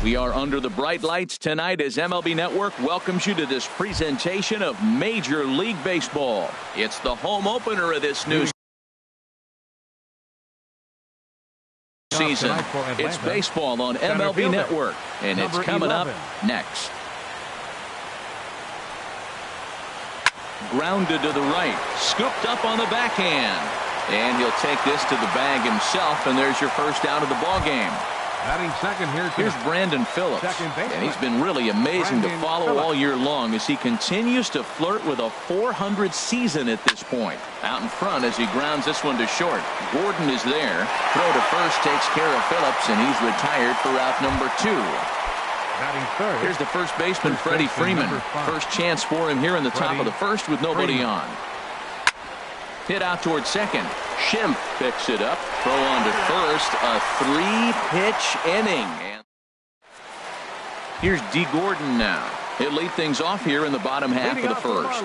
We are under the bright lights tonight as MLB Network welcomes you to this presentation of Major League Baseball. It's the home opener of this new season. It's baseball on MLB Network, and it's coming up next. Grounded to the right, scooped up on the backhand, and he'll take this to the bag himself, and there's your first out of the ball game. Batting second here's Brandon Phillips, and he's been really amazing to follow all year long as he continues to flirt with a .400 season at this point. Out in front as he grounds this one to short. Gordon is there. Throw to first takes care of Phillips, and he's retired for out number 2. Here's the first baseman, Freddie Freeman. First chance for him here in the top of the first with nobody on. Hit out towards second. Schimpf picks it up. Throw on to first. A 3-pitch inning. And here's D. Gordon now. He'll lead things off here in the bottom half of the first.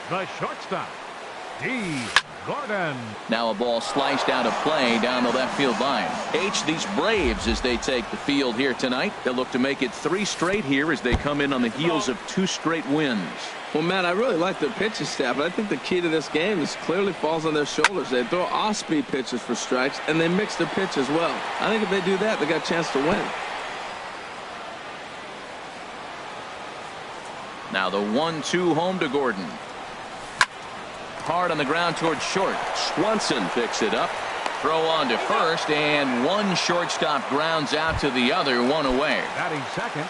The shortstop, D. Gordon. Now a ball sliced out of play down the left field line. These Braves as they take the field here tonight. They'll look to make it 3 straight here as they come in on the heels of 2 straight wins. Well, Matt, I really like their pitching staff, but I think the key to this game is clearly falls on their shoulders. They throw off-speed pitches for strikes, and they mix their pitch as well. I think if they do that, they got a chance to win. Now the 1-2 home to Gordon. Hard on the ground towards short. Swanson picks it up. Throw on to first, and one shortstop grounds out to the other, one away. Batting second.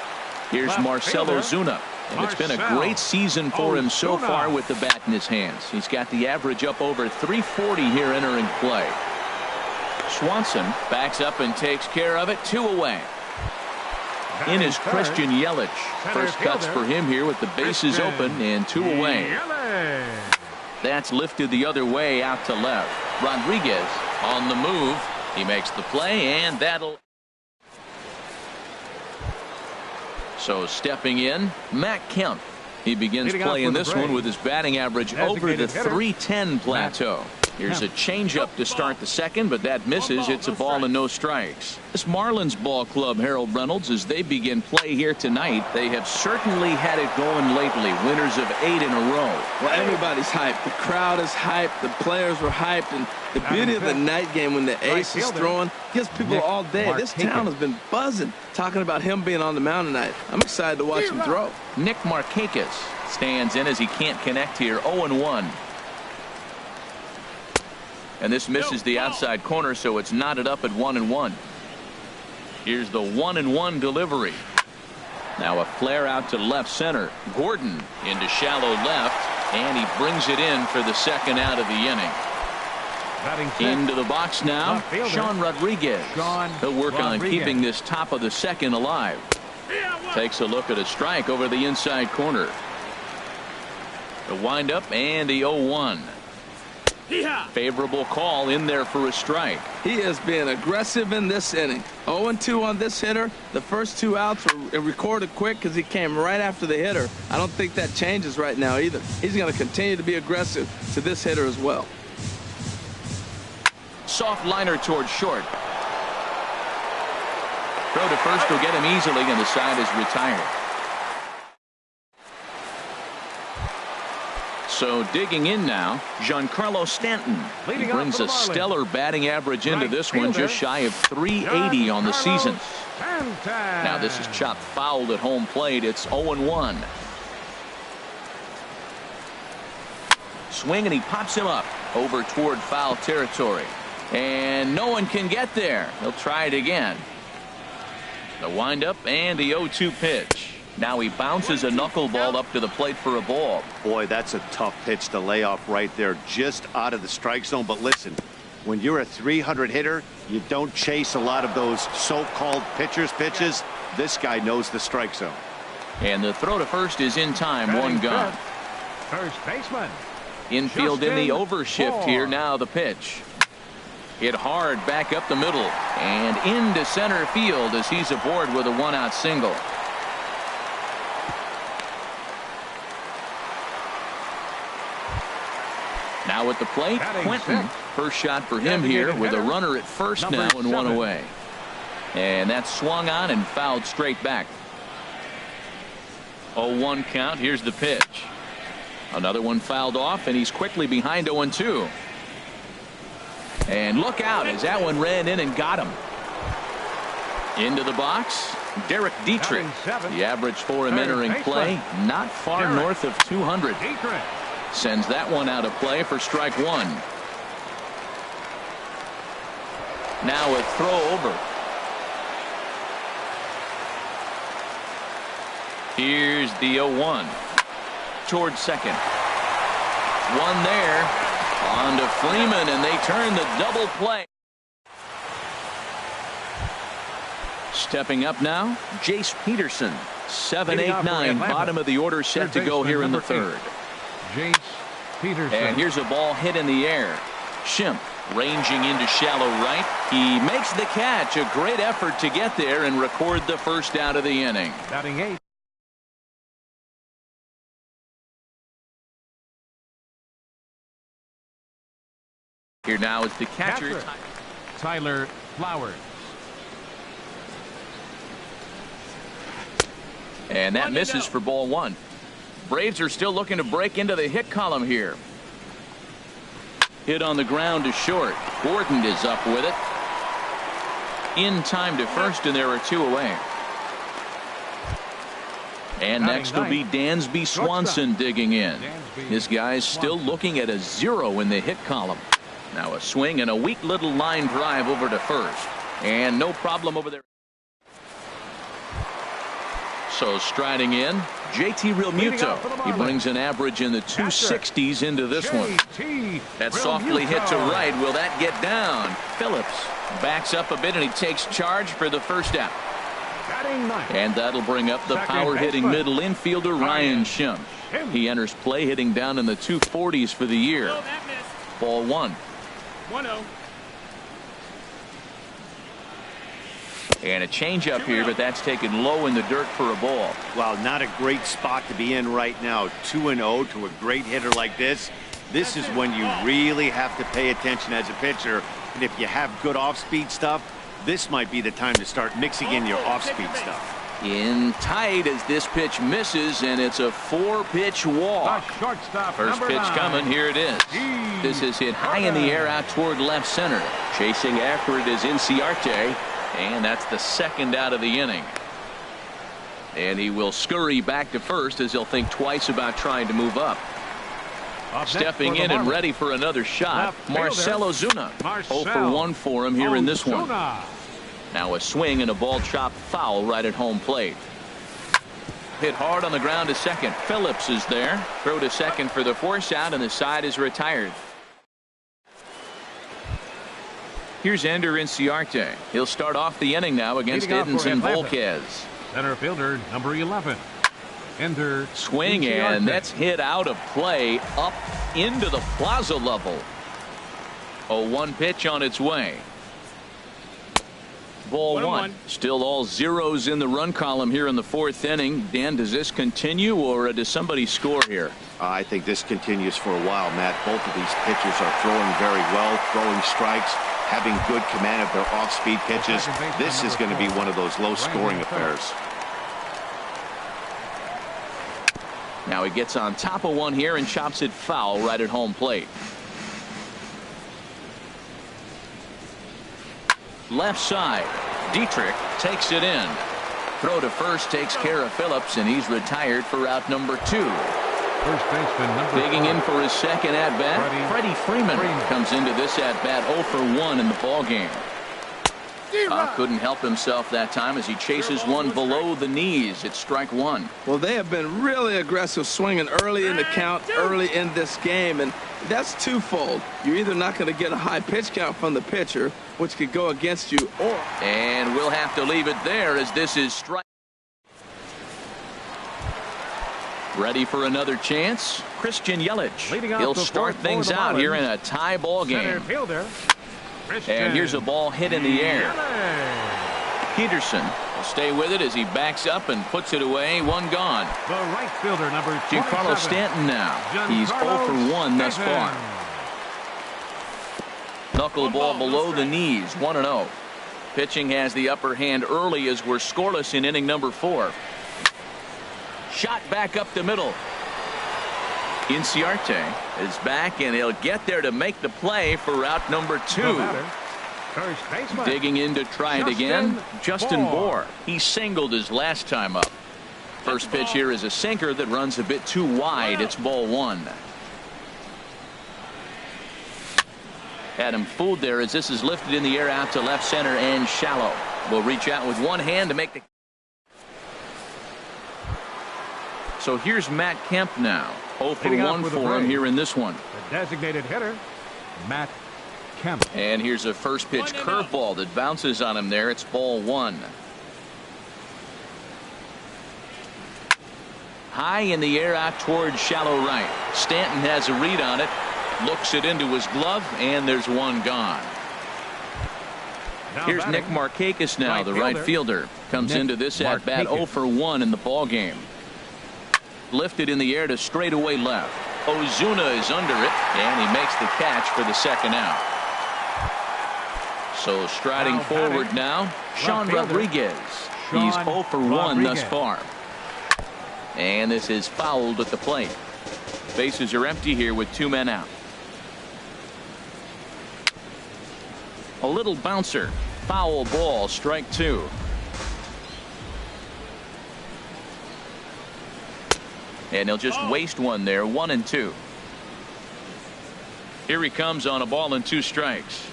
Here's Marcell Ozuna. And it's been a great season for him so far with the bat in his hands. He's got the average up over 340 here entering play. Swanson backs up and takes care of it. 2 away. In is Christian Yelich. First cuts for him here with the bases open and 2 away. That's lifted the other way out to left. Rodriguez on the move. He makes the play, and that'll. So stepping in, Matt Kemp. He begins playing this one with his batting average over the .310 plateau. Here's a changeup to start the second, but that misses. It's a ball and no strikes. This Marlins ball club, Harold Reynolds, as they begin play here tonight, they have certainly had it going lately. Winners of 8 in a row. Well, everybody's hyped. The crowd is hyped. The players were hyped. And the beauty of the night game when the ace is throwing gives people all day. This town has been buzzing talking about him being on the mound tonight. I'm excited to watch him throw. Nick Markakis stands in as he can't connect here. 0-1. And this misses the outside corner, so it's knotted up at 1-1. Here's the 1-1 delivery. Now a flare out to left center. Gordon into shallow left, and he brings it in for the second out of the inning. Into the box now, Sean Rodriguez. He'll work on keeping this top of the second alive. Takes a look at a strike over the inside corner. The windup and the 0-1. Favorable call in there for a strike. He is being aggressive in this inning. 0-2 on this hitter. The first 2 outs were recorded quick because he came right after the hitter. I don't think that changes right now either. He's going to continue to be aggressive to this hitter as well. Soft liner towards short. Throw to first will get him easily, and the side is retired. So digging in now, Giancarlo Stanton. He brings a stellar batting average into this one, just shy of .380 on the season. Now this is chopped fouled at home plate. It's 0-1. Swing, and he pops him up over toward foul territory. And no one can get there. He'll try it again. The windup and the 0-2 pitch. Now he bounces a knuckleball up to the plate for a ball. Boy, that's a tough pitch to lay off right there, just out of the strike zone. But listen, when you're a .300 hitter, you don't chase a lot of those so-called pitcher's pitches. This guy knows the strike zone. And the throw to first is in time. 1 gone. First baseman. Infield in the overshift here. Now the pitch. Hit hard back up the middle and into center field as he's aboard with a 1-out single. Now at the plate, Quentin. First shot for him here with a runner at first now and 1 away. And that's swung on and fouled straight back. 0-1 count. Here's the pitch. Another one fouled off, and he's quickly behind 0-2. And look out as that one ran in and got him. Into the box, Derek Dietrich. The average for him entering play, not far north of 200. Sends that one out of play for strike one. Now a throw over. Here's the 0-1 towards second. One there on to Freeman, and they turn the double play. Stepping up now, Jace Peterson. 7-8-9, bottom of the order, set to go here in the third. Jace Peterson. And here's a ball hit in the air. Schimpf ranging into shallow right. He makes the catch. A great effort to get there and record the first out of the inning. Batting 8. Here now is the catcher, Tyler Flowers. And that misses for ball one. Braves are still looking to break into the hit column here. Hit on the ground to short. Gordon is up with it. In time to first, and there are two away. And next will be Dansby Swanson digging in. This guy's still looking at a 0 in the hit column. Now a swing and a weak little line drive over to first. And no problem over there. So striding in, JT Realmuto. He brings an average in the 260s into this one. That softly hit to right. Will that get down? Phillips backs up a bit, and he takes charge for the first out. And that'll bring up the power-hitting middle infielder Ryan Schimpf. He enters play hitting down in the 240s for the year. Ball one. 1-0. And a changeup here, but that's taken low in the dirt for a ball. Well, not a great spot to be in right now. 2-0 to a great hitter like this. This is when you really have to pay attention as a pitcher. And if you have good off-speed stuff, this might be the time to start mixing in your off-speed stuff. In tight as this pitch misses, and it's a 4-pitch walk. First pitch coming. Here it is. This is hit high in the air out toward left center. Chasing after it is Inciarte, and that's the second out of the inning. And he will scurry back to first as he'll think twice about trying to move up. Stepping in and ready for another shot, Marcell Ozuna. 0 for 1 for him here in this one. Now a swing and a ball chopped foul right at home plate. Hit hard on the ground to second. Phillips is there. Throw to second for the force out, and the side is retired. Here's Ender Inciarte. He'll start off the inning now against Edinson Volquez. Center fielder number 11. Ender swing, Inciarte. And that's hit out of play up into the plaza level. 0-1 pitch on its way. Ball one. Still all zeros in the run column here in the fourth inning. Dan, does this continue, or does somebody score here? I think this continues for a while, Matt. Both of these pitchers are throwing very well, throwing strikes, having good command of their off-speed pitches. This is going to be one of those low-scoring affairs. Now he gets on top of one here and chops it foul right at home plate. Left side. Dietrich takes it in. Throw to first takes care of Phillips, and he's retired for out number 2. First baseman number 4. Digging in for his second at-bat, Freddie Freeman comes into this at-bat 0 for 1 in the ballgame. Couldn't help himself that time as he chases one below the knees. It's strike one. Well, they have been really aggressive swinging early in the count, early in this game, and that's twofold. You're either not going to get a high pitch count from the pitcher, which could go against you, or... And we'll have to leave it there as this is strike. Ready for another chance? Christian Yelich. He'll start things out here in a tie ball game. And here's a ball hit in the air. Peterson will stay with it as he backs up and puts it away. One gone. The right fielder number 27. Giancarlo Stanton now. He's 0 for 1 thus far. Knuckleball below the knees. 1-0. Pitching has the upper hand early as we're scoreless in inning number 4. Shot back up the middle. Inciarte is back, and he'll get there to make the play for out number 2. Digging in to try it again, Justin Bour. He singled his last time up. First pitch here is a sinker that runs a bit too wide. It's ball 1. Had him fooled there as this is lifted in the air out to left center and shallow. Will reach out with one hand to make the. So here's Matt Kemp now. 0 for 1 for him here in this one. The designated hitter, Matt Kemp. And here's a first pitch curveball that bounces on him there. It's ball 1. High in the air out towards shallow right. Stanton has a read on it. Looks it into his glove, and there's one gone. Here's Nick Markakis now, the right fielder. Comes into this at bat 0 for 1 in the ball game. Lifted in the air to straightaway left. Ozuna is under it, and he makes the catch for the second out. So striding forward now, Sean Rodriguez. He's 0 for 1 thus far. And this is fouled at the plate. Bases are empty here with 2 men out. A little bouncer. Foul ball, strike 2. And he'll just waste one there. 1-2. Here he comes on a ball and 2 strikes.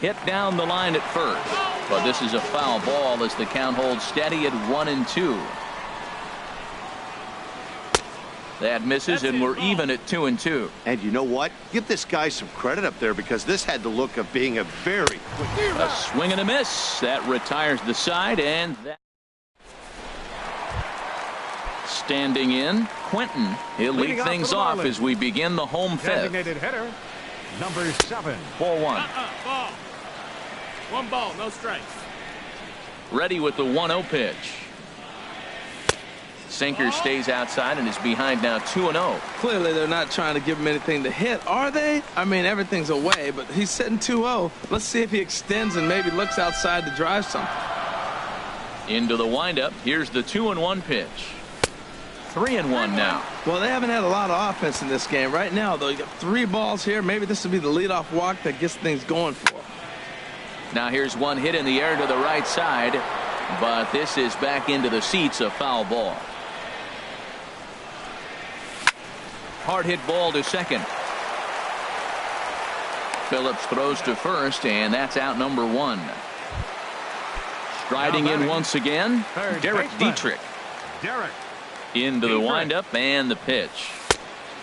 Hit down the line at first. But this is a foul ball as the count holds steady at 1-2. That misses, and we're even at 2-2. And you know what? Give this guy some credit up there, because this had the look of being a very quick. A swing and a miss. That retires the side, and that. Standing in, Quentin. He'll lead things off as we begin the home 5th. Designated hitter, number 7. Ball 1. Ball. 1 ball, no strikes. Ready with the 1-0 pitch. Sinker stays outside and is behind now 2-0. Clearly they're not trying to give him anything to hit, are they? I mean, everything's away, but he's sitting 2-0. Let's see if he extends and maybe looks outside to drive something. Into the windup. Here's the 2-1 pitch. 3-1 now. Well, they haven't had a lot of offense in this game. Right now, though, you got 3 balls here. Maybe this will be the leadoff walk that gets things going for him. Now here's one hit in the air to the right side, but this is back into the seats, a foul ball. Hard hit ball to second. Phillips throws to first, and that's out number 1. Striding in once again, Derek Dietrich. Into the windup and the pitch.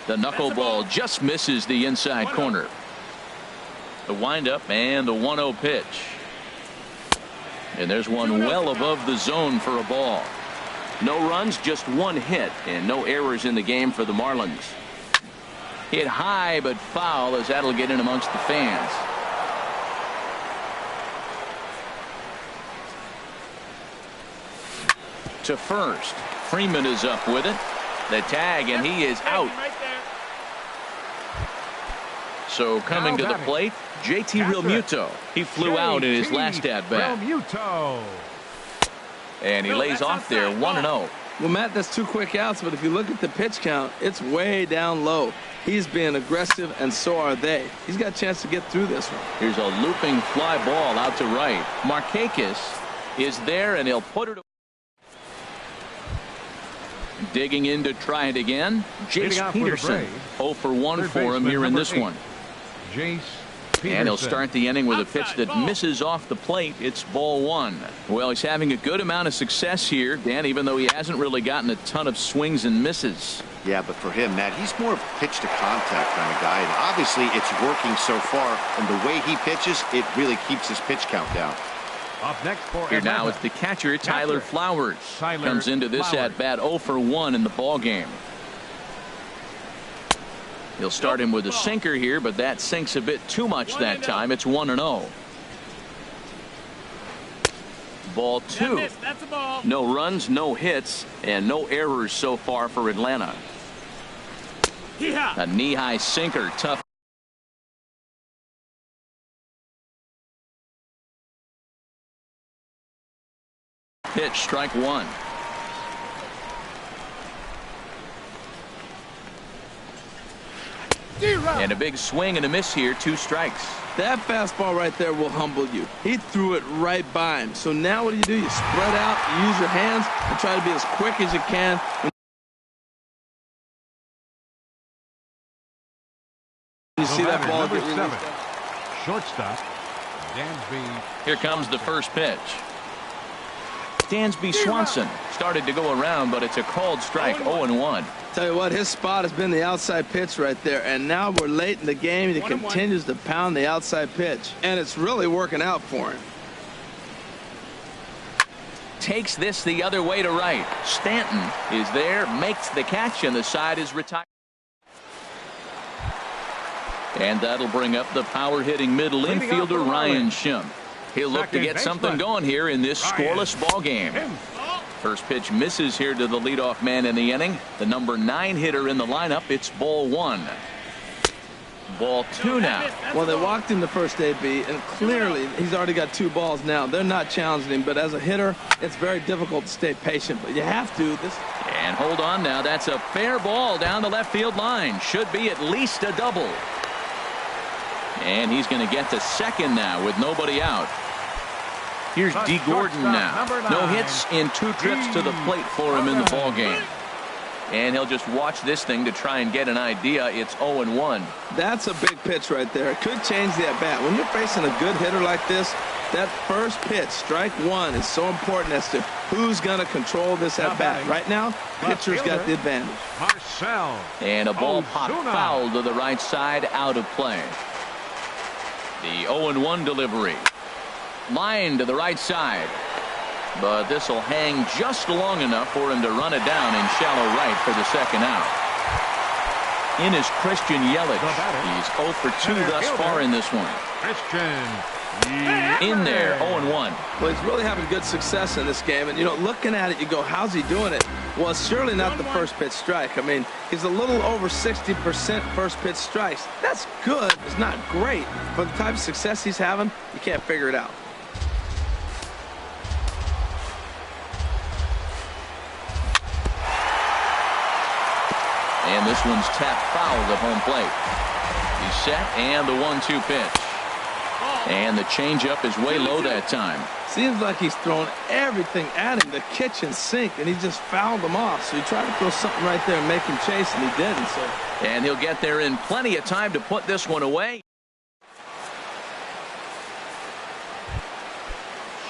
The knuckleball just misses the inside corner. The windup and the 1-0 pitch. And there's one well above the zone for a ball. No runs, just 1 hit, and no errors in the game for the Marlins. Hit high but foul, as that'll get in amongst the fans. To first. Freeman is up with it. The tag, and he is out. So coming to the plate, JT Realmuto. He flew out in his last at-bat. And he lays off there 1-0. Well, Matt, that's 2 quick outs, but if you look at the pitch count, it's way down low. He's being aggressive, and so are they. He's got a chance to get through this one. Here's a looping fly ball out to right. Markakis is there, and he'll put it. Digging in to try it again. Jace Peterson. 0 for 1 for him here in this one. And he'll start the inning with a pitch that misses off the plate. It's ball 1. Well, he's having a good amount of success here, Dan, even though he hasn't really gotten a ton of swings and misses. Yeah, but for him, Matt, he's more of a pitch to contact kind of guy. And obviously, it's working so far. And the way he pitches, it really keeps his pitch count down. Up next for here now is the catcher, Tyler Flowers. Comes into this at bat 0 for 1 in the ball game. He'll start him with a sinker here, but that sinks a bit too much that time. It's 1-0. Ball 2. No runs, no hits, and no errors so far for Atlanta. A knee-high sinker, tough. pitch, strike one. And a big swing and a miss here, 2 strikes. That fastball right there will humble you. He threw it right by him. So now what do? You spread out, you use your hands, and try to be as quick as you can. You see that ball get released. Shortstop, Dansby. Here comes the first pitch. Dansby Swanson started to go around, but it's a called strike, 0-1. Tell you what, his spot has been the outside pitch right there, and now we're late in the game, and he continues to pound the outside pitch, and it's really working out for him. Takes this the other way to right. Stanton is there, makes the catch, and the side is retired. And that'll bring up the power-hitting middle infielder Ryan Schimpf. He'll look to get something going here in this scoreless ball game. First pitch misses here to the leadoff man in the inning. The number 9 hitter in the lineup. It's ball 1. Ball 2 now. Well, they walked him the first AB, and clearly he's already got 2 balls now. They're not challenging him, but as a hitter, it's very difficult to stay patient. But you have to. And hold on now. That's a fair ball down the left field line. Should be at least a double. And he's going to get to second now with nobody out. Here's D. Gordon now. No hits in 2 trips to the plate for him in the ball game. And he'll just watch this thing to try and get an idea. It's 0-1. That's a big pitch right there. It could change the at-bat. When you're facing a good hitter like this, that first pitch, strike 1, is so important as to who's going to control this at-bat. Right now, pitcher's got the advantage. Marcell. And a ball popped foul to the right side, out of play. The 0-1 delivery. Line to the right side. But this will hang just long enough for him to run it down in shallow right for the second out. In is Christian Yelich. He's 0 for 2 thus far in this one. In there, 0-1. Well, he's really having good success in this game. And, looking at it, you go, how's he doing it? Well, it's surely not the first pitch strike. I mean, he's a little over 60% first pitch strikes. That's good. It's not great. For the type of success he's having, you can't figure it out. And this one's tapped foul at home plate. He's set, and the 1-2 pitch. And the changeup is way low that time. Seems like he's thrown everything at him, the kitchen sink, and he just fouled them off. So he tried to throw something right there and make him chase, and he didn't. And he'll get there in plenty of time to put this one away.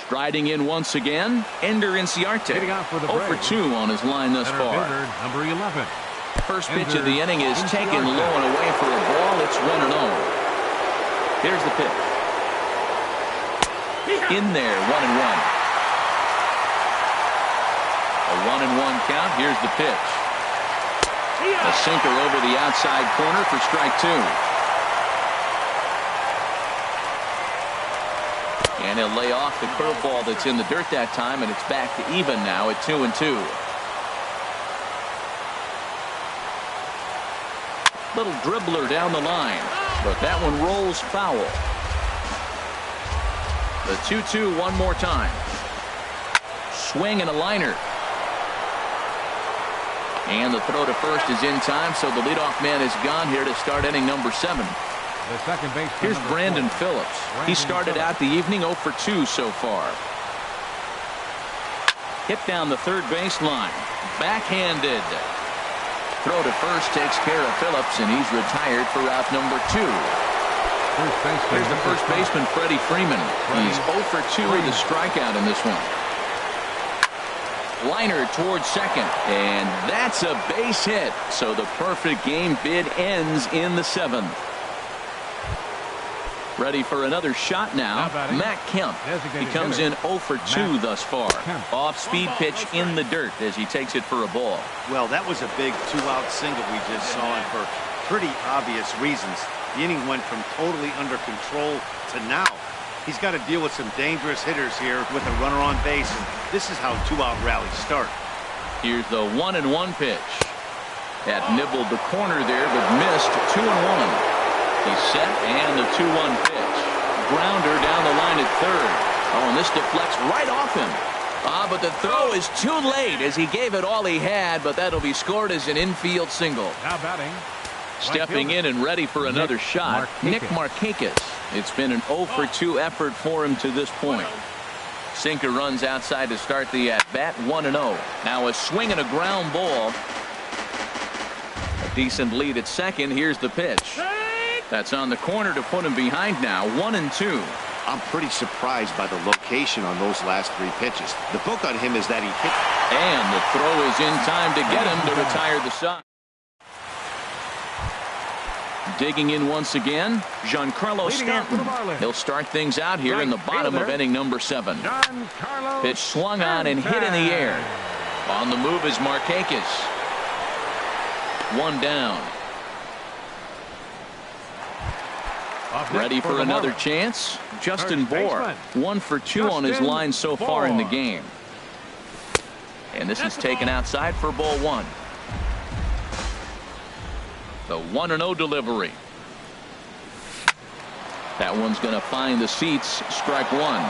Striding in once again, Ender Inciarte. 0 for 2 on his line thus far. Number 11. First pitch of the inning is taken low and away for a ball. It's 1-0. Here's the pitch. In there, 1-1. A 1-1 count. Here's the pitch. A sinker over the outside corner for strike 2. And he'll lay off the curveball that's in the dirt that time, and it's back to even now at 2-2. Little dribbler down the line, but that one rolls foul. The 2-2 one more time. Swing and a liner. And the throw to first is in time, so the leadoff man is gone here to start inning number 7. The second base. Here's Brandon Phillips. He started out the evening 0 for 2 so far. Hit down the third baseline. Backhanded. Throw to first takes care of Phillips, and he's retired for route number 2. Here's the first baseman, Freddie Freeman. He's 0 for 2 with a strikeout in this one. Liner towards second, and that's a base hit. So the perfect game bid ends in the 7th. Ready for another shot now. Matt Kemp. He comes in 0 for 2 thus far. Off-speed pitch in the dirt as he takes it for a ball. Well, that was a big 2-out single we just saw, and for pretty obvious reasons. The inning went from totally under control to now. He's got to deal with some dangerous hitters here with a runner on base, and this is how 2-out rallies start. Here's the 1-1 pitch. That nibbled the corner there, but missed. 2-1. He's set, and the 2-1 pitch. Grounder down the line at third. Oh, and this deflects right off him. But the throw is too late as he gave it all he had, but that'll be scored as an infield single. Now batting. Stepping in and ready for another shot, Nick Markakis. It's been an 0 for 2 effort for him to this point. Sinker runs outside to start the at-bat, 1-0. Now a swing and a ground ball. A decent lead at second. Here's the pitch. That's on the corner to put him behind now, 1-2. I'm pretty surprised by the location on those last 3 pitches. The book on him is that he hit. And the throw is in time to get him to retire the side. Digging in once again, Giancarlo Stanton. He'll start things out here in the bottom of inning number 7. Pitch swung on and hit in the air. On the move is Markakis. 1 down. Ready for another chance. Justin Bour, 1 for 2 on his line so far in the game. And this is taken outside for ball 1. The 1-0 delivery. That one's going to find the seats. Strike 1.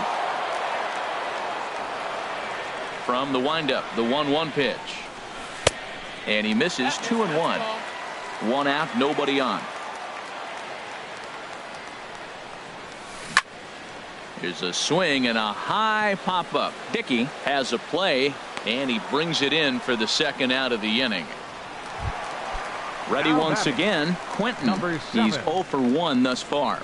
From the windup, the 1-1 pitch. And he misses. 2-1. 1 out, nobody on. Here's a swing and a high pop-up. Dickey has a play, and he brings it in for the second out of the inning. Ready once again, Quentin. He's 0 for 1 thus far.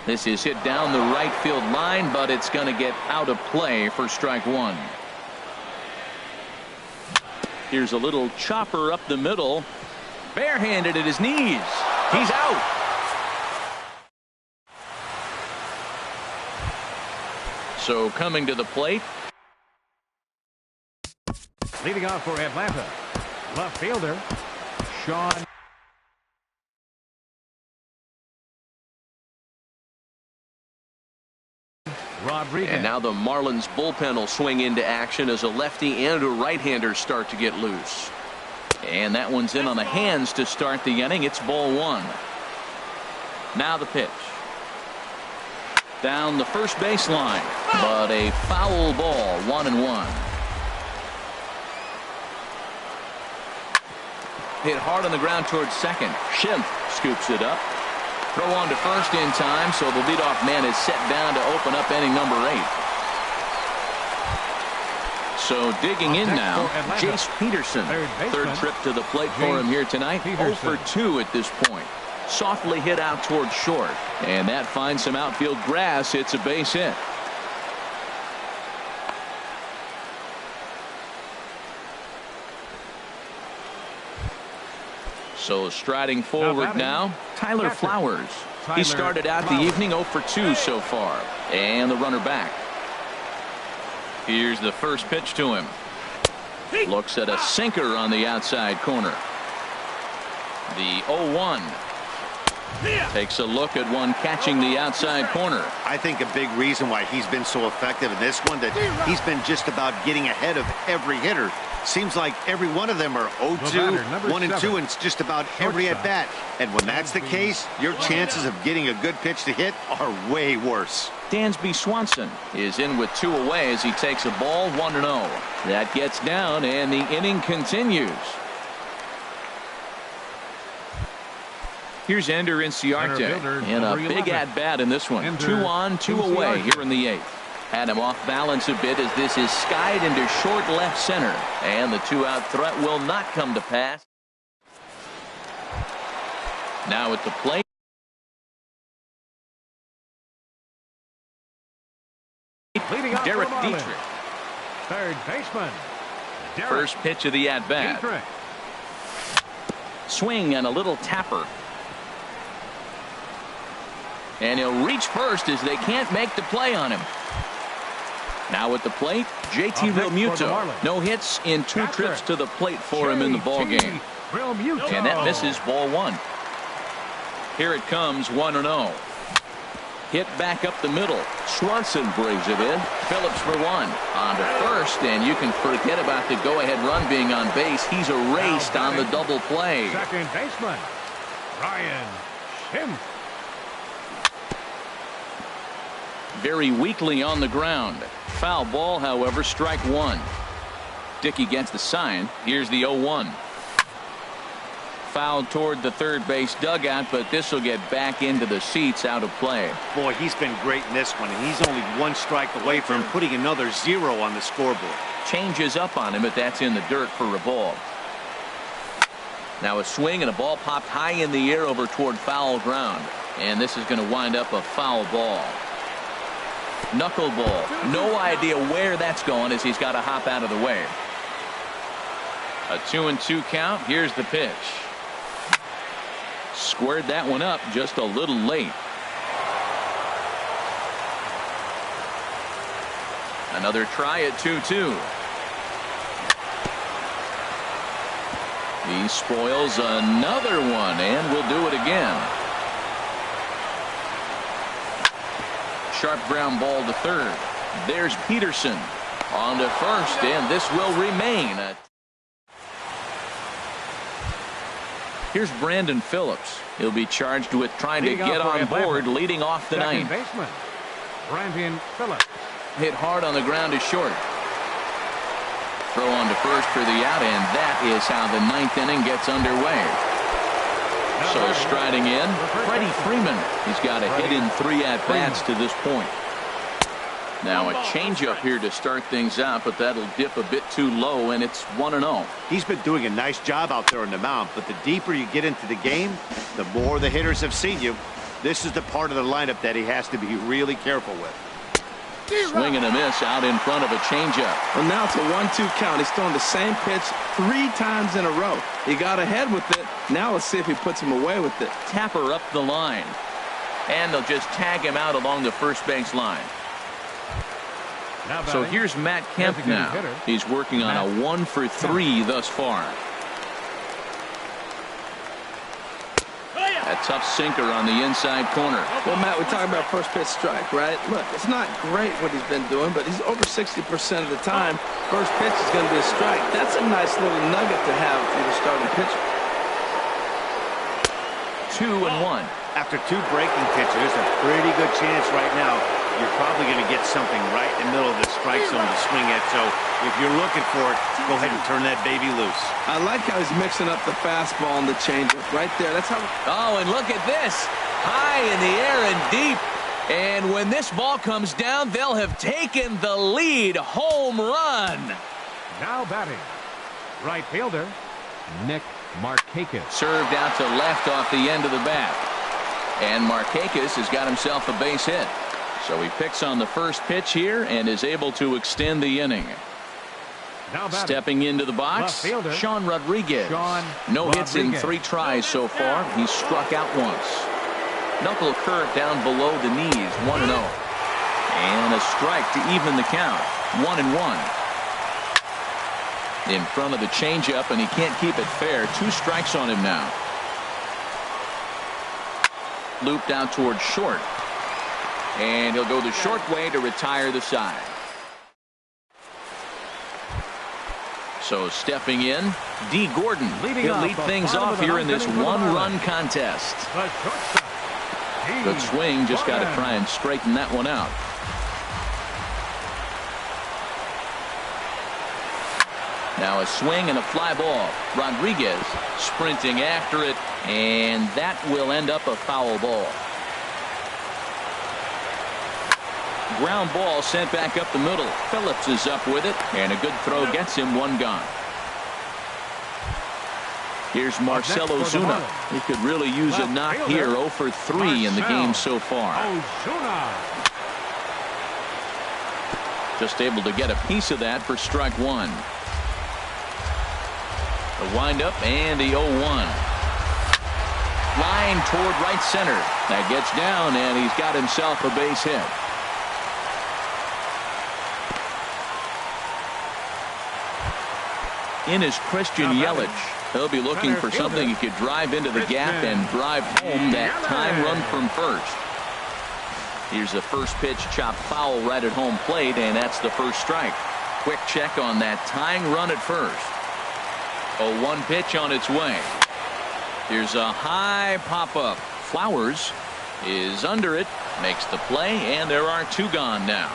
This is hit down the right field line, but it's going to get out of play for strike 1. Here's a little chopper up the middle. Barehanded at his knees. He's out. So coming to the plate. Leading off for Atlanta, left fielder Sean Rodriguez. And now the Marlins bullpen will swing into action as a lefty and a right-hander start to get loose. And that one's in on the hands to start the inning. It's ball 1. Now the pitch. Down the first baseline, but a foul ball, 1-1. Hit hard on the ground towards second. Schimpf scoops it up. Throw on to first in time, so the leadoff man is set down to open up inning number 8. So digging in now, Jace Peterson. Third trip to the plate for him here tonight. 0 for 2 at this point. Softly hit out towards short, and that finds some outfield grass. It's a base hit. So striding forward now, Tyler Flowers. He started out the evening 0 for 2 so far, and the runner back. Here's the first pitch to him. Looks at a sinker on the outside corner. The 0-1. Takes a look at one catching the outside corner. I think a big reason why he's been so effective in this one, that he's been just about getting ahead of every hitter. Seems like every one of them are 0-2, 1-2, and it's just about every at bat. And when that's the case, your chances of getting a good pitch to hit are way worse. Dansby Swanson is in with 2 away as he takes a ball, 1-0. That gets down, and the inning continues. Here's Ender Inciarte in a big at-bat in this one. 2 on, 2 away here in the 8th. Had him off balance a bit as this is skied into short left center. And the 2-out threat will not come to pass. Now at the plate. Derek Dietrich. Third baseman. First pitch of the at-bat. Swing and a little tapper. And he'll reach first as they can't make the play on him. Now at the plate, JT Realmuto. No hits in 2 trips to the plate for him in the ball game. And that misses ball 1. Here it comes, 1-0. Hit back up the middle. Swanson brings it in. Phillips for 1. On to first, and you can forget about the go-ahead run being on base. He's erased on the double play. Second baseman, Ryan Schimpf. very weakly on the ground. Foul ball, however, strike one. Dickey gets the sign. Here's the 0-1. Foul toward the third base dugout, but this will get back into the seats, out of play. Boy, he's been great in this one, and he's only one strike away from putting another 0 on the scoreboard. Changes up on him, but that's in the dirt for a ball. Now a swing and a ball popped high in the air over toward foul ground. And this is going to wind up a foul ball. Knuckleball. No idea where that's going as he's got to hop out of the way. A 2-2 count. Here's the pitch. Squared that one up just a little late. Another try at 2-2. He spoils another one and will do it again. Sharp ground ball to third. There's Peterson on to first, and this will remain. Here's Brandon Phillips. He'll be charged with trying to get on board, leading off the ninth. Baseman, Brandon Phillips. Hit hard on the ground to short. Throw on to first for the out, and that is how the ninth inning gets underway. So striding in, Freddie Freeman. He's got a hit in 3 at-bats to this point. Now a changeup here to start things out, but that'll dip a bit too low, and it's 1-0. He's been doing a nice job out there on the mound, but the deeper you get into the game, the more the hitters have seen you. This is the part of the lineup that he has to be really careful with. Swing and a miss out in front of a changeup. Well, now it's a 1-2 count. He's throwing the same pitch 3 times in a row. He got ahead with it. Now let's see if he puts him away with it. Tapper up the line. And they'll just tag him out along the first base line. So here's Matt Kemp now. He's working on a 1 for 3 thus far. A tough sinker on the inside corner. Well, Matt, we're talking about first pitch strike, right? Look, it's not great what he's been doing, but he's over 60% of the time. First pitch is going to be a strike. That's a nice little nugget to have for the starting pitcher. 2-1. After 2 breaking pitches, there's a pretty good chance right now you're probably going to get something right in the middle of the strike zone to swing at. So if you're looking for it, go ahead and turn that baby loose. I like how he's mixing up the fastball and the changeup right there. That's how. Oh, and look at this. High in the air and deep. And when this ball comes down, they'll have taken the lead. Home run. Now batting, right fielder, Nick Markakis. Served out to left off the end of the bat. And Markakis has got himself a base hit. So he picks on the first pitch here and is able to extend the inning. Stepping into the box, Sean Rodriguez. No hits in 3 tries so far. He's struck out once. Knuckle curve down below the knees, 1-0. And a strike to even the count, 1-1. In front of the changeup, and he can't keep it fair. 2 strikes on him now. Looped out towards short. And he'll go the short way to retire the side. So stepping in, D. Gordon. He'll lead things off here in this 1-run contest. Good swing, just got to try and straighten that one out. Now a swing and a fly ball. Rodriguez sprinting after it, and that will end up a foul ball. Ground ball sent back up the middle. Phillips is up with it, and a good throw gets him 1 gone. Here's Marcell Ozuna. He could really use a knock here. 0 for 3 in the game so far. Just able to get a piece of that for strike 1. The windup and the 0-1. Line toward right center. That gets down, and he's got himself a base hit. In is Christian Yelich. He'll be looking for something he could drive into the gap and drive home that time run from first. Here's the first pitch, chopped foul right at home plate, and that's the first strike. Quick check on that tying run at first. A 1 pitch on its way. Here's a high pop-up. Flowers is under it, Makes the play, and there are 2 gone now.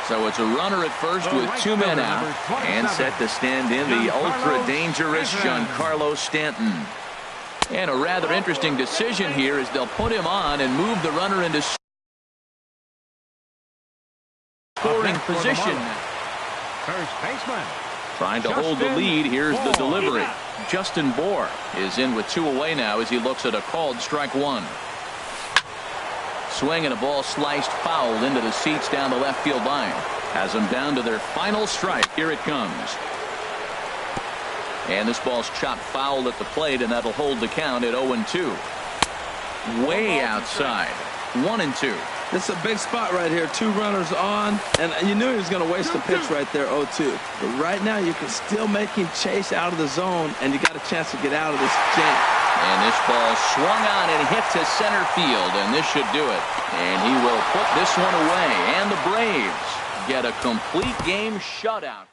So it's a runner at first with 2 men out, and set to stand in the ultra-dangerous Giancarlo Stanton. And a rather interesting decision here is they'll put him on and move the runner into scoring position. First baseman. Trying to hold the lead. Here's the delivery. Justin Bour is in with 2 away now as he looks at a called strike 1. Swing and a ball sliced foul into the seats down the left field line. Has them down to their final strike. Here it comes. And this ball's chopped foul at the plate, and that'll hold the count at 0-2. Way outside. 1-2. This is a big spot right here. 2 runners on, and you knew he was going to waste the pitch right there, 0-2. But right now, you can still make him chase out of the zone, and you got a chance to get out of this jam. And this ball swung on and hit to center field, and this should do it. And he will put this one away, and the Braves get a complete game shutout.